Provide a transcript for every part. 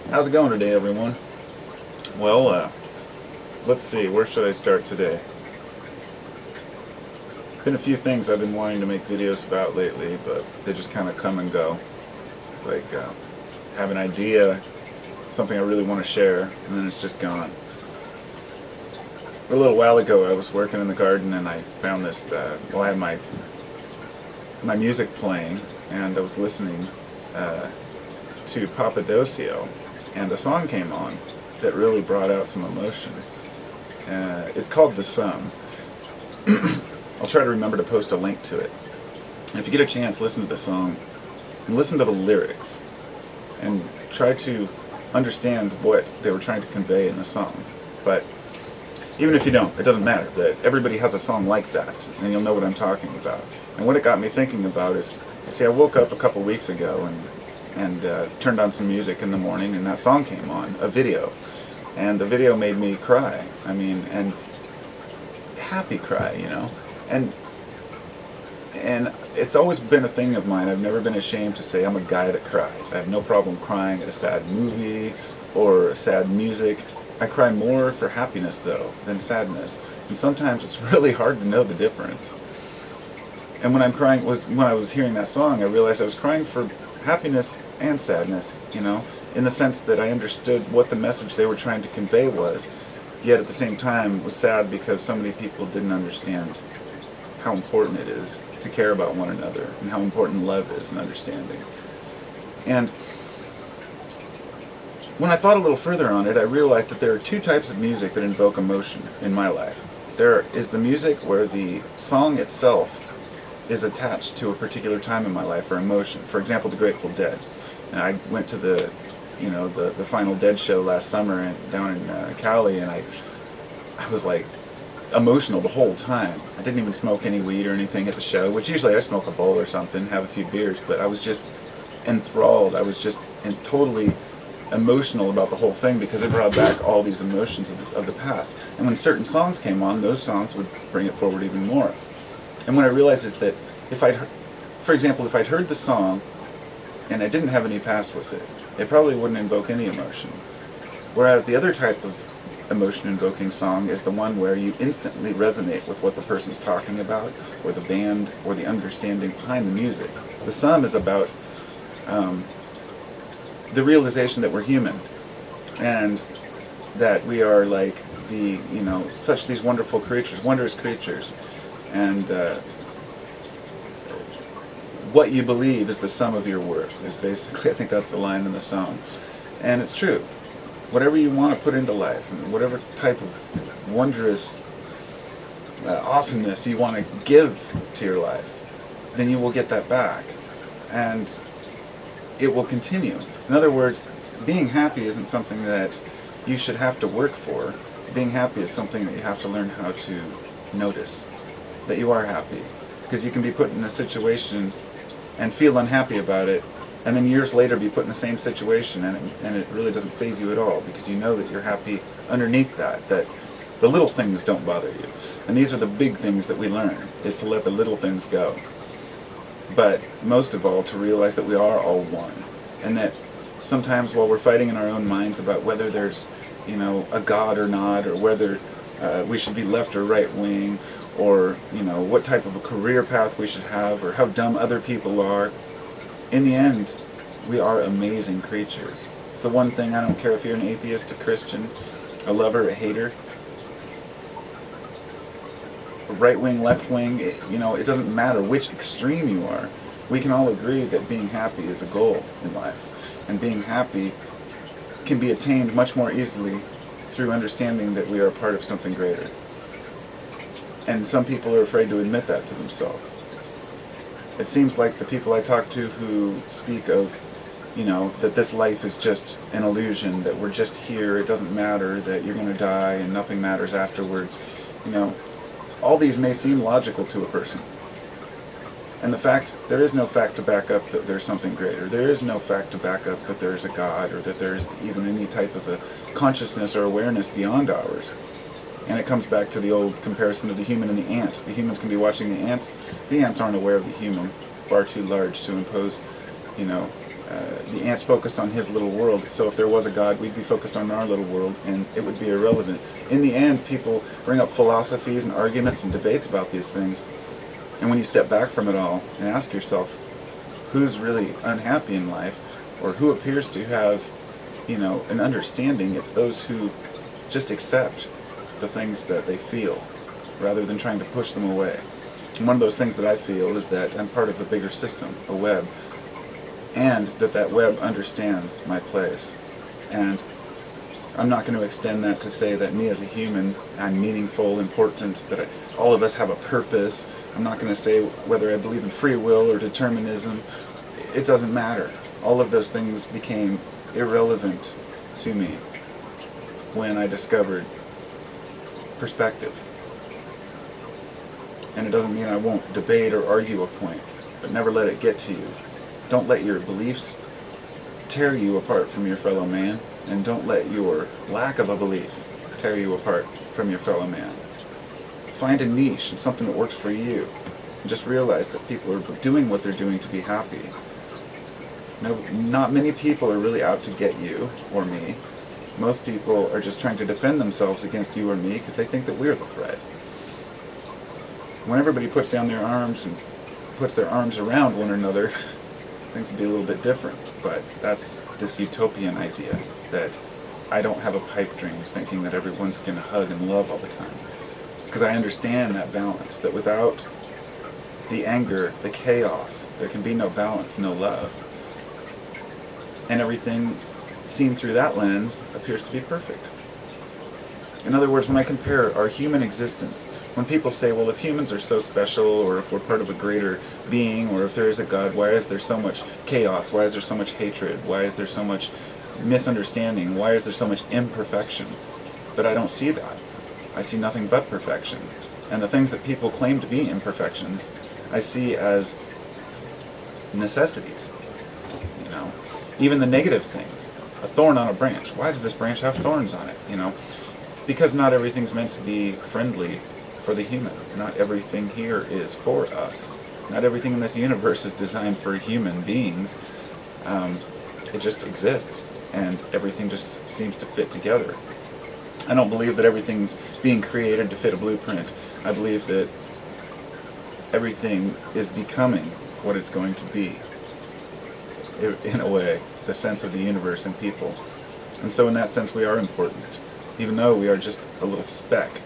How's it going today, everyone? Well, let's see, where should I start today? Been a few things I've been wanting to make videos about lately, but they just kind of come and go. It's like, have an idea, something I really want to share, and then it's just gone. A little while ago, I was working in the garden, and I found this, I had my music playing, and I was listening to Papadosio, and a song came on that really brought out some emotion. It's called The Sum. I'll try to remember to post a link to it. And if you get a chance, listen to the song and listen to the lyrics and try to understand what they were trying to convey in the song. But even if you don't, it doesn't matter. That everybody has a song like that, and you'll know what I'm talking about. And what it got me thinking about is, see, I woke up a couple weeks ago and turned on some music in the morning, and that song came on, a video. And the video made me cry. I mean, and happy cry, you know. And it's always been a thing of mine. I've never been ashamed to say I'm a guy that cries. I have no problem crying at a sad movie or sad music. I cry more for happiness, though, than sadness. And sometimes it's really hard to know the difference. And when when I was hearing that song, I realized I was crying for happiness and sadness, you know, in the sense that I understood what the message they were trying to convey was, yet at the same time was sad because so many people didn't understand how important it is to care about one another and how important love is and understanding. And when I thought a little further on it, I realized that there are two types of music that invoke emotion in my life. There is the music where the song itself is attached to a particular time in my life or emotion. For example, the Grateful Dead. And I went to the Final Dead show last summer down in Cali, and I was like emotional the whole time. I didn't even smoke any weed or anything at the show, which usually I smoke a bowl or something, have a few beers, but I was just enthralled. I was just totally emotional about the whole thing because it brought back all these emotions of the past. And when certain songs came on, those songs would bring it forward even more. And what I realized is that for example, if I'd heard the song and I didn't have any past with it, it probably wouldn't invoke any emotion. Whereas the other type of emotion-invoking song is the one where you instantly resonate with what the person's talking about, or the band, or the understanding behind the music. The Sum is about the realization that we're human, and that we are like such these wonderful creatures, wondrous creatures, and what you believe is the sum of your worth, is basically, I think that's the line in the song. And it's true. Whatever you want to put into life, and whatever type of wondrous awesomeness you want to give to your life, then you will get that back. And it will continue. In other words, being happy isn't something that you should have to work for. Being happy is something that you have to learn how to notice, that you are happy. Because you can be put in a situation and feel unhappy about it, and then years later be put in the same situation, and it really doesn't faze you at all, because you know that you're happy underneath that the little things don't bother you. And these are the big things that we learn, is to let the little things go. But most of all, to realize that we are all one, and that sometimes while we're fighting in our own minds about whether there's, a God or not, or whether we should be left or right wing, or, what type of a career path we should have, or how dumb other people are, in the end, we are amazing creatures. It's the one thing, I don't care if you're an atheist, a Christian, a lover, a hater, right wing, left wing, it doesn't matter which extreme you are. We can all agree that being happy is a goal in life. And being happy can be attained much more easily through understanding that we are a part of something greater. And some people are afraid to admit that to themselves. It seems like the people I talk to who speak of, that this life is just an illusion, that we're just here, it doesn't matter, that you're going to die and nothing matters afterwards, all these may seem logical to a person. And there is no fact to back up that there's something greater. There is no fact to back up that there's a God, or that there's even any type of a consciousness or awareness beyond ours. And it comes back to the old comparison of the human and the ant. The humans can be watching the ants. The ants aren't aware of the human, far too large to impose, The ants focused on his little world, so if there was a God, we'd be focused on our little world, and it would be irrelevant. In the end, people bring up philosophies and arguments and debates about these things, and when you step back from it all and ask yourself, who's really unhappy in life, or who appears to have, an understanding, it's those who just accept the things that they feel, rather than trying to push them away. And one of those things that I feel is that I'm part of a bigger system, a web, and that web understands my place. And I'm not going to extend that to say that me as a human, I'm meaningful, important, that all of us have a purpose. I'm not going to say whether I believe in free will or determinism. It doesn't matter. All of those things became irrelevant to me when I discovered perspective. And it doesn't mean I won't debate or argue a point, but never let it get to you. Don't let your beliefs tear you apart from your fellow man, and don't let your lack of a belief tear you apart from your fellow man. Find a niche and something that works for you. And just realize that people are doing what they're doing to be happy. No, not many people are really out to get you or me. Most people are just trying to defend themselves against you or me because they think that we're the threat. When everybody puts down their arms and puts their arms around one another, things would be a little bit different. But that's this utopian idea that I don't have a pipe dream thinking that everyone's going to hug and love all the time. Because I understand that balance, that without the anger, the chaos, there can be no balance, no love. And everything seen through that lens appears to be perfect. In other words, when I compare our human existence, when people say, well, if humans are so special, or if we're part of a greater being, or if there is a God, why is there so much chaos? Why is there so much hatred? Why is there so much misunderstanding? Why is there so much imperfection? But I don't see that. I see nothing but perfection. And the things that people claim to be imperfections, I see as necessities. Even the negative things. A thorn on a branch. Why does this branch have thorns on it? Because not everything's meant to be friendly for the human. Not everything here is for us. Not everything in this universe is designed for human beings. It just exists, and everything just seems to fit together. I don't believe that everything's being created to fit a blueprint. I believe that everything is becoming what it's going to be. In a way, the sense of the universe and people. And so in that sense we are important, even though we are just a little speck,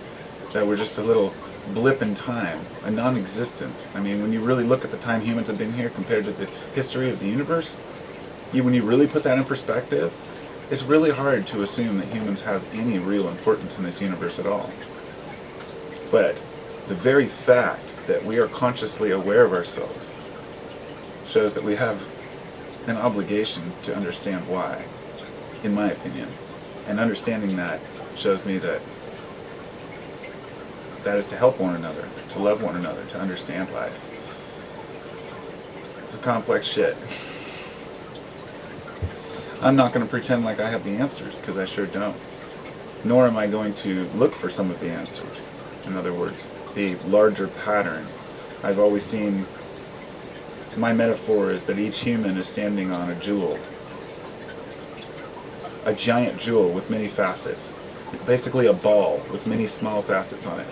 that we're just a little blip in time, a non-existent. I mean, when you really look at the time humans have been here compared to the history of the universe, when you really put that in perspective, it's really hard to assume that humans have any real importance in this universe at all. But the very fact that we are consciously aware of ourselves shows that we have an obligation to understand why, in my opinion. And understanding that shows me that is to help one another, to love one another, to understand life. It's a complex shit. I'm not going to pretend like I have the answers, because I sure don't. Nor am I going to look for some of the answers. In other words, the larger pattern. I've always seen, my metaphor is that each human is standing on a jewel. A giant jewel with many facets. Basically a ball with many small facets on it,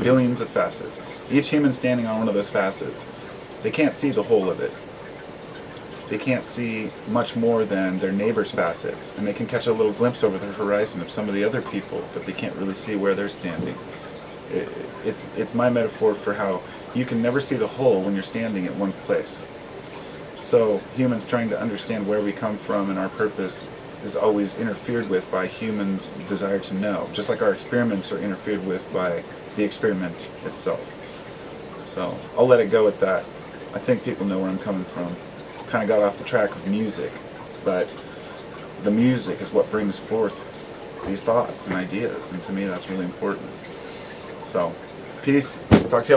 billions of facets. Each human standing on one of those facets, they can't see the whole of it. They can't see much more than their neighbor's facets, and they can catch a little glimpse over the horizon of some of the other people, but they can't really see where they're standing. It's my metaphor for how you can never see the whole when you're standing at one place. So humans trying to understand where we come from and our purpose is always interfered with by humans' desire to know, just like our experiments are interfered with by the experiment itself. So I'll let it go at that. I think people know where I'm coming from. Kind of got off the track of music, but the music is what brings forth these thoughts and ideas, and to me that's really important. So, peace. Talk to you.